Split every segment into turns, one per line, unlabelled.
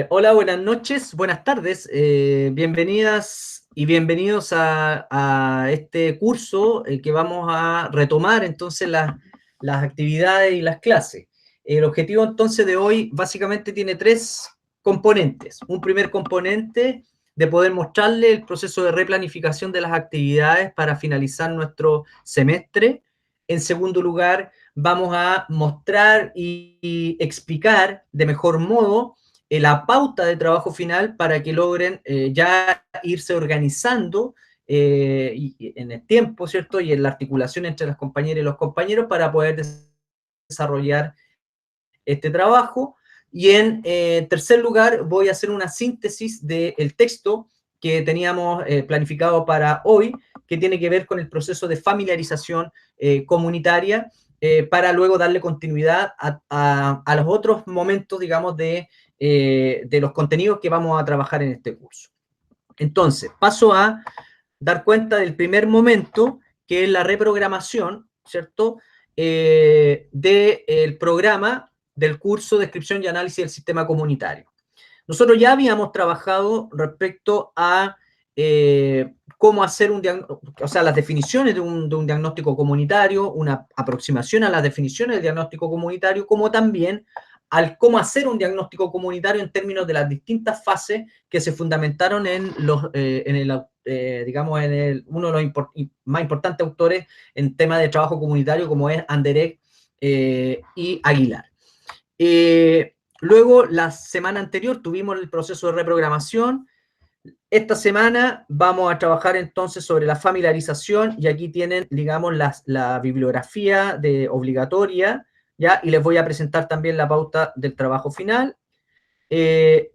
Hola, buenas noches, buenas tardes, bienvenidas y bienvenidos a este curso que vamos a retomar entonces las actividades y las clases. El objetivo entonces de hoy básicamente tiene tres componentes. Un primer componente de poder mostrarle el proceso de replanificación de las actividades para finalizar nuestro semestre. En segundo lugar, vamos a mostrar y explicar de mejor modo la pauta de trabajo final para que logren ya irse organizando en el tiempo, ¿cierto? Y en la articulación entre las compañeras y los compañeros para poder desarrollar este trabajo. Y en tercer lugar, voy a hacer una síntesis del texto que teníamos planificado para hoy, que tiene que ver con el proceso de familiarización comunitaria, para luego darle continuidad a los otros momentos, digamos, de los contenidos que vamos a trabajar en este curso. Entonces, paso a dar cuenta del primer momento, que es la reprogramación, ¿cierto? Del programa del curso de descripción y análisis del sistema comunitario. Nosotros ya habíamos trabajado respecto a cómo hacer un diagnóstico, o sea, las definiciones de un diagnóstico comunitario, una aproximación a las definiciones del diagnóstico comunitario, como también al cómo hacer un diagnóstico comunitario en términos de las distintas fases que se fundamentaron digamos, uno de los más importantes autores en tema de trabajo comunitario, como es Anderegg y Aguilar. Luego, la semana anterior tuvimos el proceso de reprogramación. Esta semana vamos a trabajar entonces sobre la familiarización y aquí tienen, digamos, la bibliografía obligatoria, ¿ya? Y les voy a presentar también la pauta del trabajo final.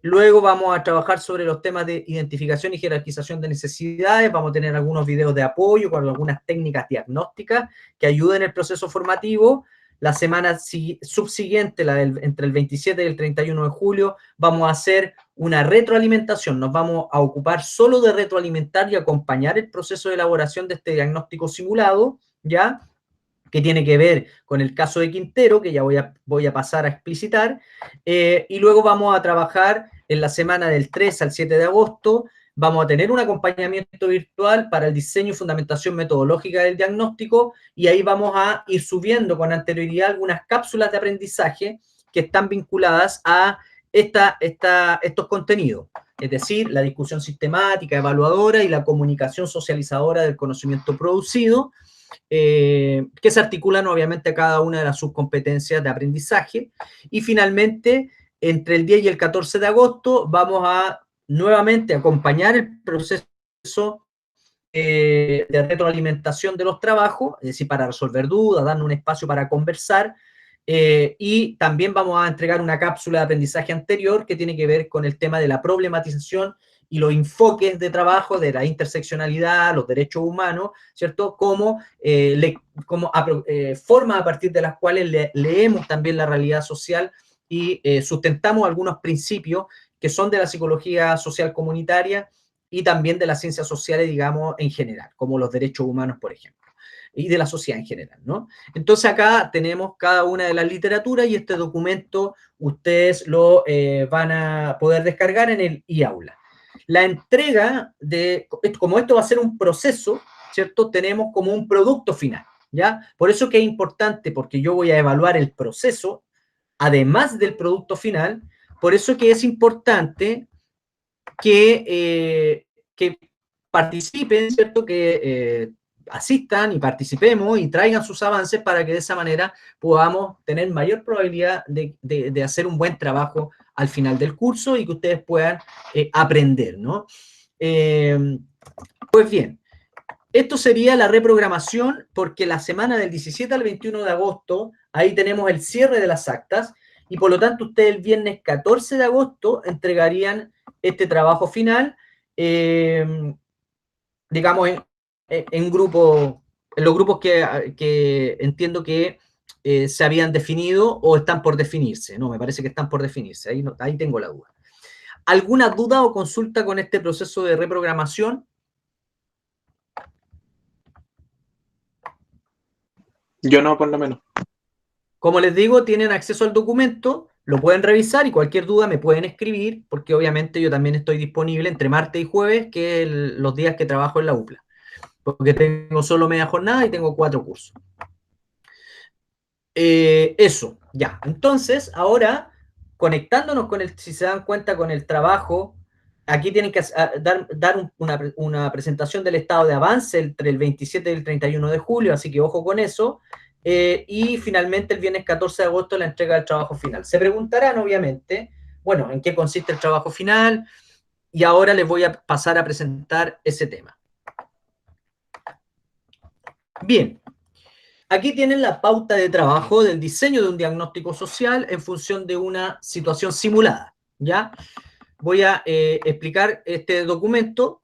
Luego vamos a trabajar sobre los temas de identificación y jerarquización de necesidades. Vamos a tener algunos videos de apoyo con algunas técnicas diagnósticas que ayuden el proceso formativo. La semana subsiguiente, entre el 27 y el 31 de julio, vamos a hacer una retroalimentación. Nos vamos a ocupar solo de retroalimentar y acompañar el proceso de elaboración de este diagnóstico simulado, ¿ya? Que tiene que ver con el caso de Quintero, que ya voy a pasar a explicitar, y luego vamos a trabajar en la semana del 3 al 7 de agosto, vamos a tener un acompañamiento virtual para el diseño y fundamentación metodológica del diagnóstico, y ahí vamos a ir subiendo con anterioridad algunas cápsulas de aprendizaje que están vinculadas a estos contenidos, es decir, la discusión sistemática, evaluadora y la comunicación socializadora del conocimiento producido, que se articulan obviamente a cada una de las subcompetencias de aprendizaje. Y finalmente, entre el 10 y el 14 de agosto, vamos a nuevamente acompañar el proceso de retroalimentación de los trabajos, es decir, para resolver dudas, darnos un espacio para conversar, y también vamos a entregar una cápsula de aprendizaje anterior que tiene que ver con el tema de la problematización y los enfoques de trabajo de la interseccionalidad, los derechos humanos, ¿cierto? Como formas a partir de las cuales leemos también la realidad social y sustentamos algunos principios que son de la psicología social comunitaria y también de las ciencias sociales, digamos, en general, como los derechos humanos, por ejemplo, y de la sociedad en general, ¿no? Entonces acá tenemos cada una de las literaturas y este documento ustedes lo van a poder descargar en el e-aula. La entrega como esto va a ser un proceso, ¿cierto? Tenemos como un producto final, ¿ya? Por eso que es importante, porque yo voy a evaluar el proceso, además del producto final, por eso que es importante que participen, ¿cierto? Que asistan y participemos y traigan sus avances para que de esa manera podamos tener mayor probabilidad de hacer un buen trabajo al final del curso y que ustedes puedan aprender, ¿no? Pues bien, esto sería la reprogramación porque la semana del 17 al 21 de agosto, ahí tenemos el cierre de las actas y por lo tanto ustedes el viernes 14 de agosto entregarían este trabajo final, digamos, en grupo, en los grupos que entiendo que se habían definido o están por definirse. No, me parece que están por definirse, ahí, no, ahí tengo la duda. ¿Alguna duda o consulta con este proceso de reprogramación?
Yo no, por lo menos.
Como les digo, tienen acceso al documento, lo pueden revisar y cualquier duda me pueden escribir, porque obviamente yo también estoy disponible entre martes y jueves, que es los días que trabajo en la UPLA, porque tengo solo media jornada y tengo 4 cursos. Eso, ya. Entonces, ahora, conectándonos con el, si se dan cuenta, con el trabajo, aquí tienen que dar una presentación del estado de avance entre el 27 y el 31 de julio, así que ojo con eso. Y finalmente el viernes 14 de agosto la entrega del trabajo final. Se preguntarán, obviamente, bueno, en qué consiste el trabajo final, y ahora les voy a pasar a presentar ese tema. Bien, aquí tienen la pauta de trabajo del diseño de un diagnóstico social en función de una situación simulada, ¿ya? Voy a explicar este documento,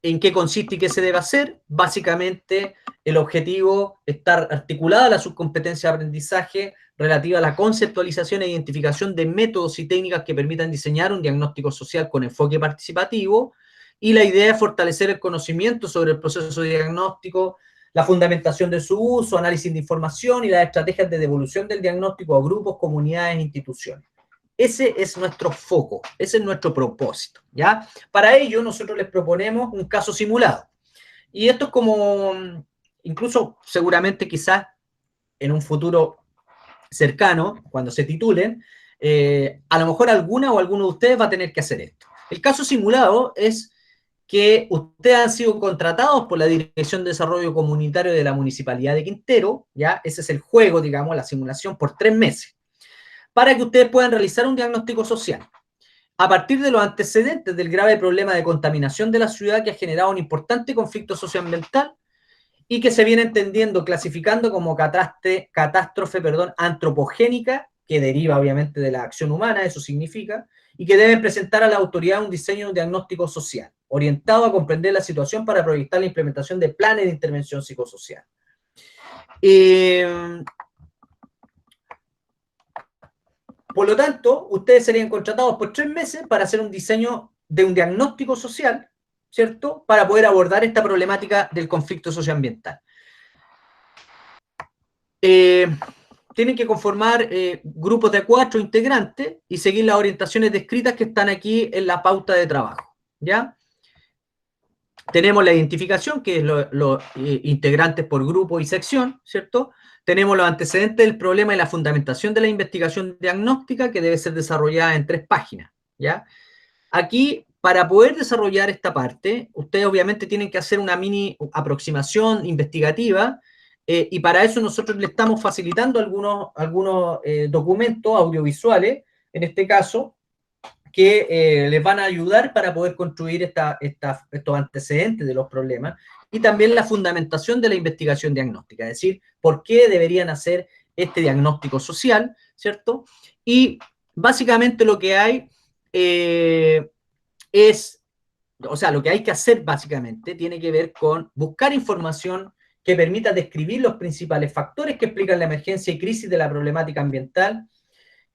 en qué consiste y qué se debe hacer. Básicamente, el objetivo está articulada la subcompetencia de aprendizaje relativa a la conceptualización e identificación de métodos y técnicas que permitan diseñar un diagnóstico social con enfoque participativo, y la idea es fortalecer el conocimiento sobre el proceso de diagnóstico, la fundamentación de su uso, análisis de información y las estrategias de devolución del diagnóstico a grupos, comunidades e instituciones. Ese es nuestro foco, ese es nuestro propósito, ¿ya? Para ello, nosotros les proponemos un caso simulado. Y esto es como, incluso seguramente quizás en un futuro cercano, cuando se titulen, a lo mejor alguna o alguno de ustedes va a tener que hacer esto. El caso simulado es que ustedes han sido contratados por la Dirección de Desarrollo Comunitario de la Municipalidad de Quintero, ¿ya? Ese es el juego, digamos, la simulación por 3 meses, para que ustedes puedan realizar un diagnóstico social a partir de los antecedentes del grave problema de contaminación de la ciudad que ha generado un importante conflicto socioambiental y que se viene entendiendo, clasificando como catástrofe antropogénica, que deriva obviamente de la acción humana, eso significa, y que deben presentar a la autoridad un diseño de un diagnóstico social, orientado a comprender la situación para proyectar la implementación de planes de intervención psicosocial. Por lo tanto, ustedes serían contratados por 3 meses para hacer un diseño de un diagnóstico social, ¿cierto? Para poder abordar esta problemática del conflicto socioambiental. Tienen que conformar grupos de 4 integrantes y seguir las orientaciones descritas que están aquí en la pauta de trabajo, ¿ya? Tenemos la identificación, que es los integrantes por grupo y sección, ¿cierto? Tenemos los antecedentes del problema y la fundamentación de la investigación diagnóstica, que debe ser desarrollada en 3 páginas, ¿ya? Aquí, para poder desarrollar esta parte, ustedes obviamente tienen que hacer una mini aproximación investigativa, y para eso nosotros le estamos facilitando algunos documentos audiovisuales, en este caso, que les van a ayudar para poder construir estos antecedentes de los problemas y también la fundamentación de la investigación diagnóstica, es decir, por qué deberían hacer este diagnóstico social, ¿cierto? Y básicamente lo que hay lo que hay que hacer básicamente tiene que ver con buscar información que permita describir los principales factores que explican la emergencia y crisis de la problemática ambiental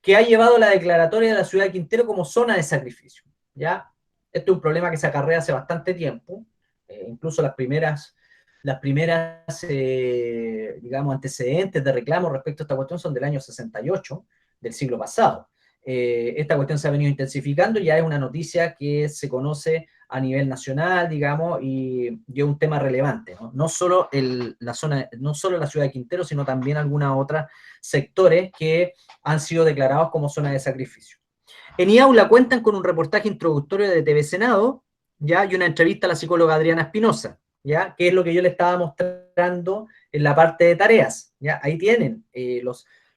que ha llevado la declaratoria de la ciudad de Quintero como zona de sacrificio, ¿ya? Este es un problema que se acarrea hace bastante tiempo, incluso las primeras digamos, antecedentes de reclamo respecto a esta cuestión son del año 68, del siglo pasado. Esta cuestión se ha venido intensificando, ya es una noticia que se conoce a nivel nacional, digamos, y es un tema relevante, ¿no? No solo la ciudad de Quintero, sino también algunos otros sectores que han sido declarados como zona de sacrificio. En IAULA cuentan con un reportaje introductorio de TV Senado, ¿ya? Y una entrevista a la psicóloga Adriana Espinosa, ¿ya? Que es lo que yo le estaba mostrando en la parte de tareas, ¿ya? Ahí tienen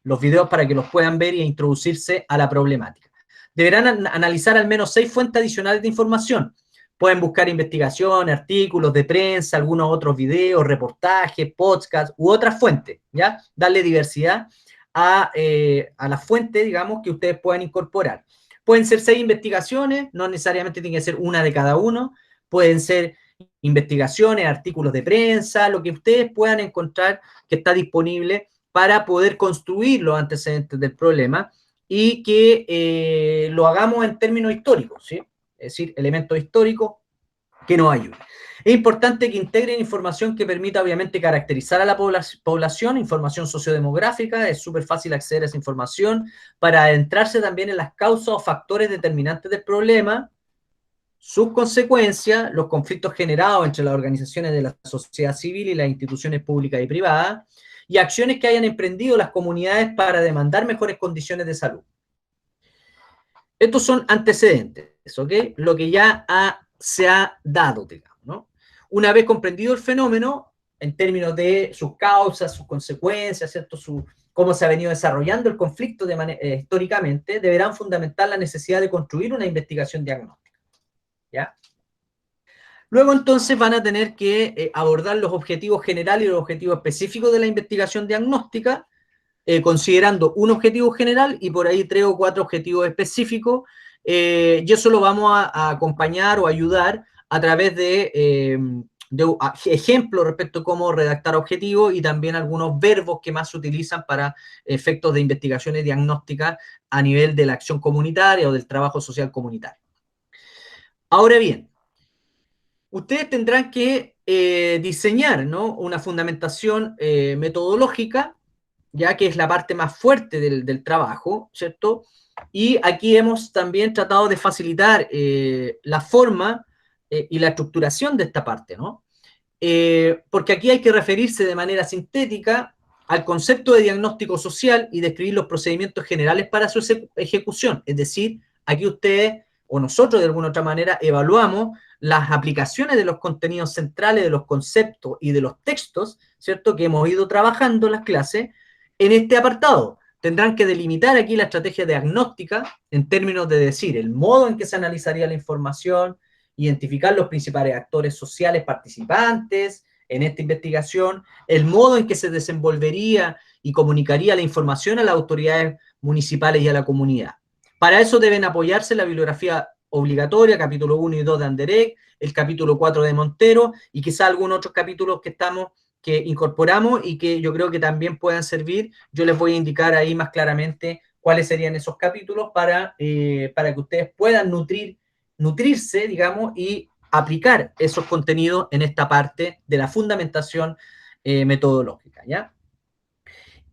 los videos para que los puedan ver y introducirse a la problemática. Deberán analizar al menos 6 fuentes adicionales de información. Pueden buscar investigaciones, artículos de prensa, algunos otros videos, reportajes, podcasts u otras fuentes, ¿ya? Darle diversidad a la fuente, digamos, que ustedes puedan incorporar. Pueden ser 6 investigaciones, no necesariamente tiene que ser una de cada uno, pueden ser investigaciones, artículos de prensa, lo que ustedes puedan encontrar que está disponible para poder construir los antecedentes del problema y que lo hagamos en términos históricos, ¿sí? Es decir, elementos históricos que nos ayude. Es importante que integren información que permita, obviamente, caracterizar a la población, información sociodemográfica, es súper fácil acceder a esa información, para adentrarse también en las causas o factores determinantes del problema, sus consecuencias, los conflictos generados entre las organizaciones de la sociedad civil y las instituciones públicas y privadas, y acciones que hayan emprendido las comunidades para demandar mejores condiciones de salud. Estos son antecedentes, ¿ok? Lo que ya se ha dado, digamos, ¿no? Una vez comprendido el fenómeno, en términos de sus causas, sus consecuencias, ¿cierto? Cómo se ha venido desarrollando el conflicto históricamente, deberán fundamentar la necesidad de construir una investigación diagnóstica, ¿ya? Luego entonces van a tener que abordar los objetivos generales y los objetivos específicos de la investigación diagnóstica, considerando un objetivo general y por ahí 3 o 4 objetivos específicos, y eso lo vamos a acompañar o ayudar a través de ejemplos respecto a cómo redactar objetivos y también algunos verbos que más se utilizan para efectos de investigaciones diagnósticas a nivel de la acción comunitaria o del trabajo social comunitario. Ahora bien, ustedes tendrán que diseñar, ¿no?, una fundamentación metodológica, ya que es la parte más fuerte del trabajo, ¿cierto? Y aquí hemos también tratado de facilitar la forma y la estructuración de esta parte, ¿no? Porque aquí hay que referirse de manera sintética al concepto de diagnóstico social y describir los procedimientos generales para su ejecución. Es decir, aquí ustedes o nosotros de alguna otra manera evaluamos las aplicaciones de los contenidos centrales, de los conceptos y de los textos, ¿cierto?, que hemos ido trabajando en las clases en este apartado. Tendrán que delimitar aquí la estrategia diagnóstica en términos de decir el modo en que se analizaría la información, identificar los principales actores sociales participantes en esta investigación, el modo en que se desenvolvería y comunicaría la información a las autoridades municipales y a la comunidad. Para eso deben apoyarse la bibliografía obligatoria, capítulo 1 y 2 de Anderek, el capítulo 4 de Montero y quizá algunos otros capítulos que incorporamos y que yo creo que también puedan servir. Yo les voy a indicar ahí más claramente cuáles serían esos capítulos para que ustedes puedan nutrirse, digamos, y aplicar esos contenidos en esta parte de la fundamentación metodológica, ¿ya?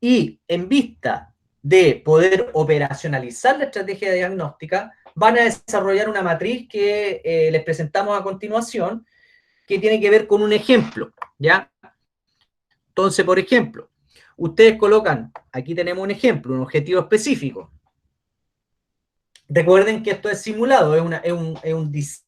Y en vista de poder operacionalizar la estrategia diagnóstica, van a desarrollar una matriz que les presentamos a continuación, que tiene que ver con un ejemplo, ¿ya? Entonces, por ejemplo, ustedes colocan, aquí tenemos un ejemplo, un objetivo específico. Recuerden que esto es simulado, es un diseño.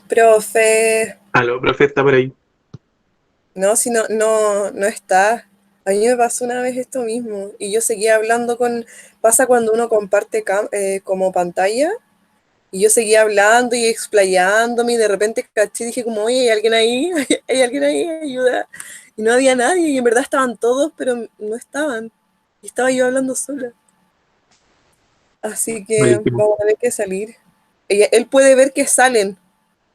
Profe,
Aló, profe, está por ahí.
no, si no está. A mí me pasó una vez esto mismo y yo seguía hablando pasa cuando uno comparte como pantalla y yo seguía hablando y explayándome y de repente caché y dije como, oye, ¿hay alguien ahí? ¿Hay alguien ahí? Ayuda. Y no había nadie y en verdad estaban todos, pero no estaban. Y estaba yo hablando sola. Así que
Buenísimo.
vamos a tener que salir. Él puede ver que salen.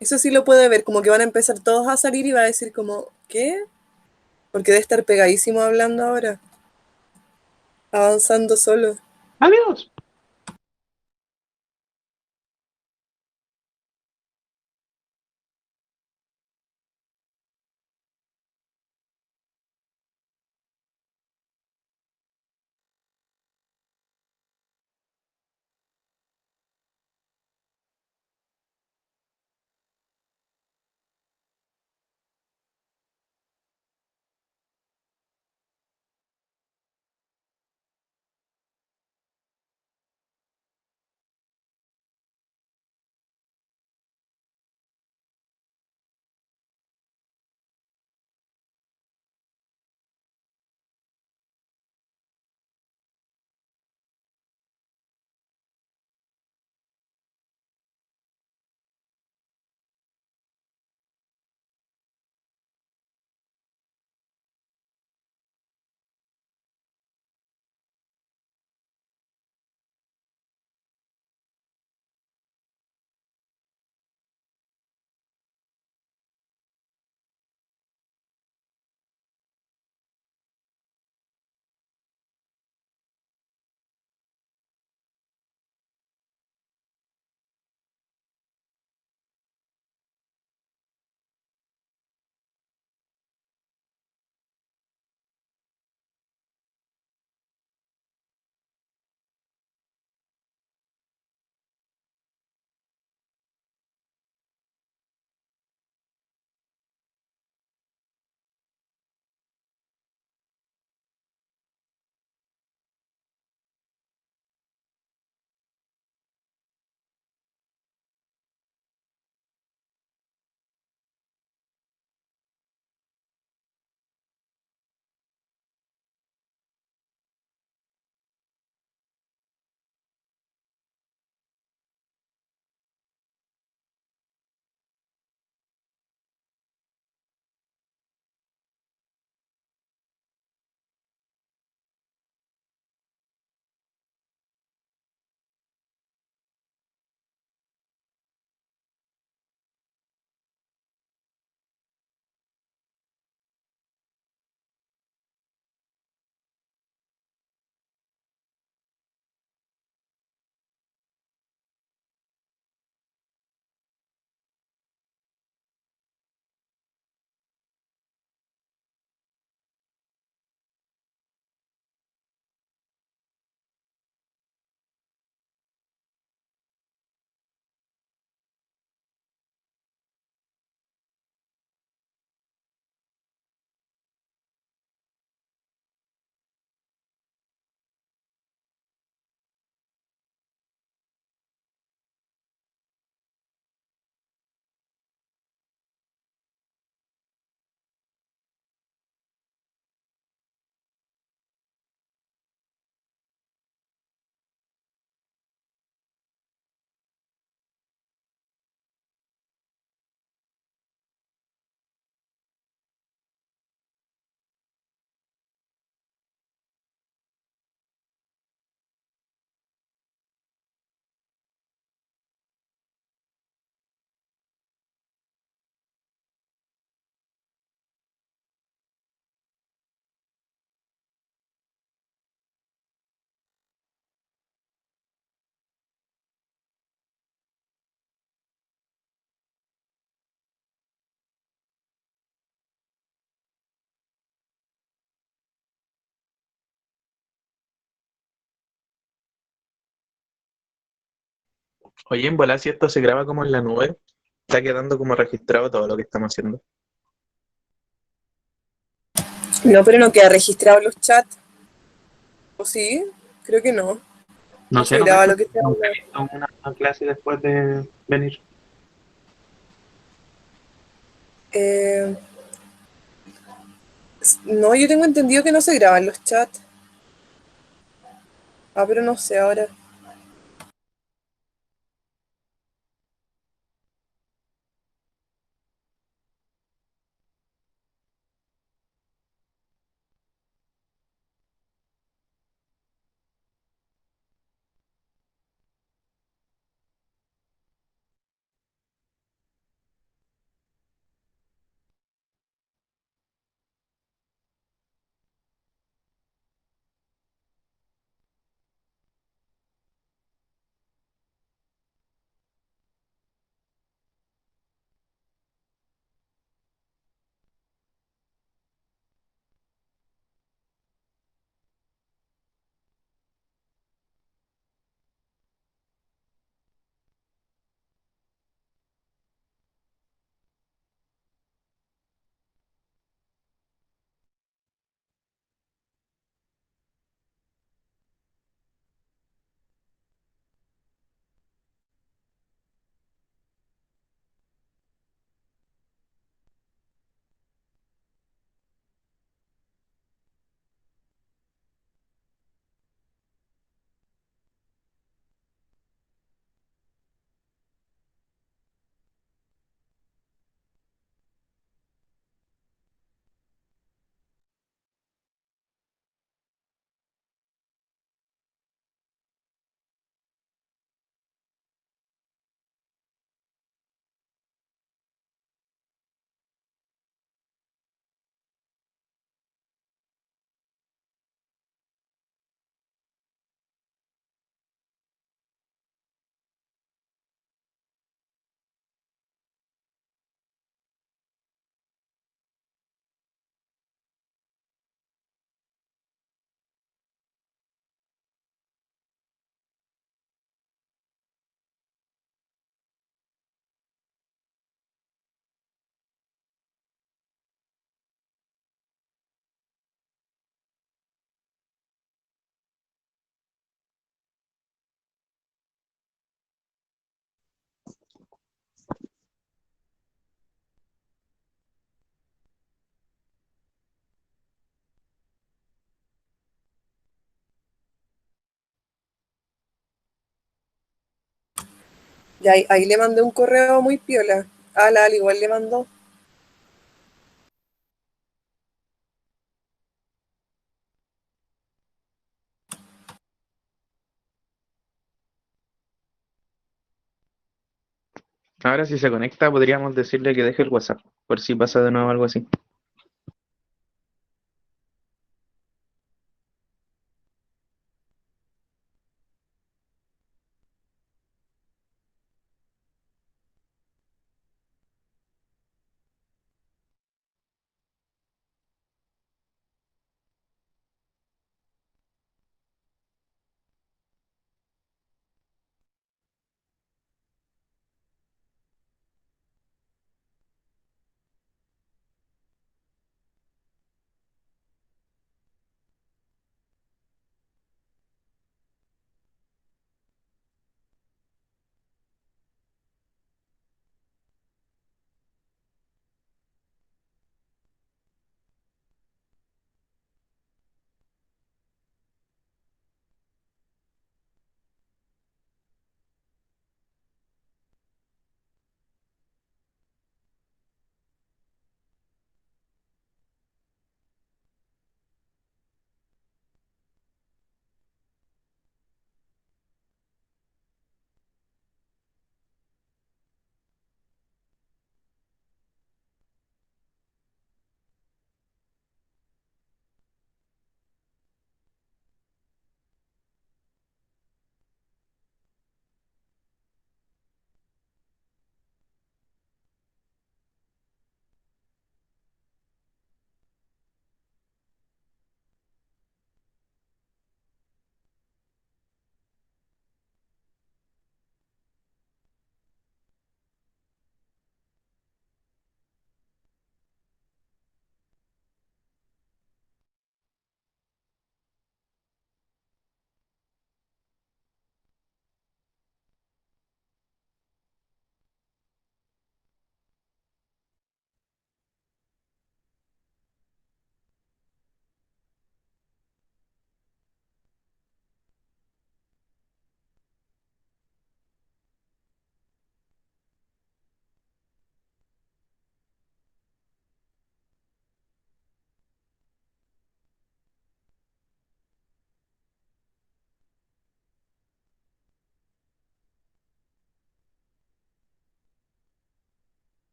Eso sí lo puede ver, como que van a empezar todos a salir y va a decir como, ¿qué? Porque debe estar pegadísimo hablando ahora, avanzando solo.
Adiós. Oye, en volar, si esto se graba como en la nube, está quedando como registrado todo lo que estamos haciendo.
No, pero no queda registrado en los chats. ¿O sí? Creo que no.
No
No
sé,
se
no
graba
cacho.
lo que se
Nunca
habla.
he visto una clase después de venir.
Eh, no, yo tengo entendido que no se graban los chats. Ah, pero no sé ahora. Y ahí le mandé un correo muy piola. A la Al igual le mandó.
Ahora si se conecta podríamos decirle que deje el WhatsApp, por si pasa de nuevo algo así.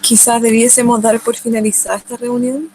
Quizás debiésemos dar por finalizada esta reunión.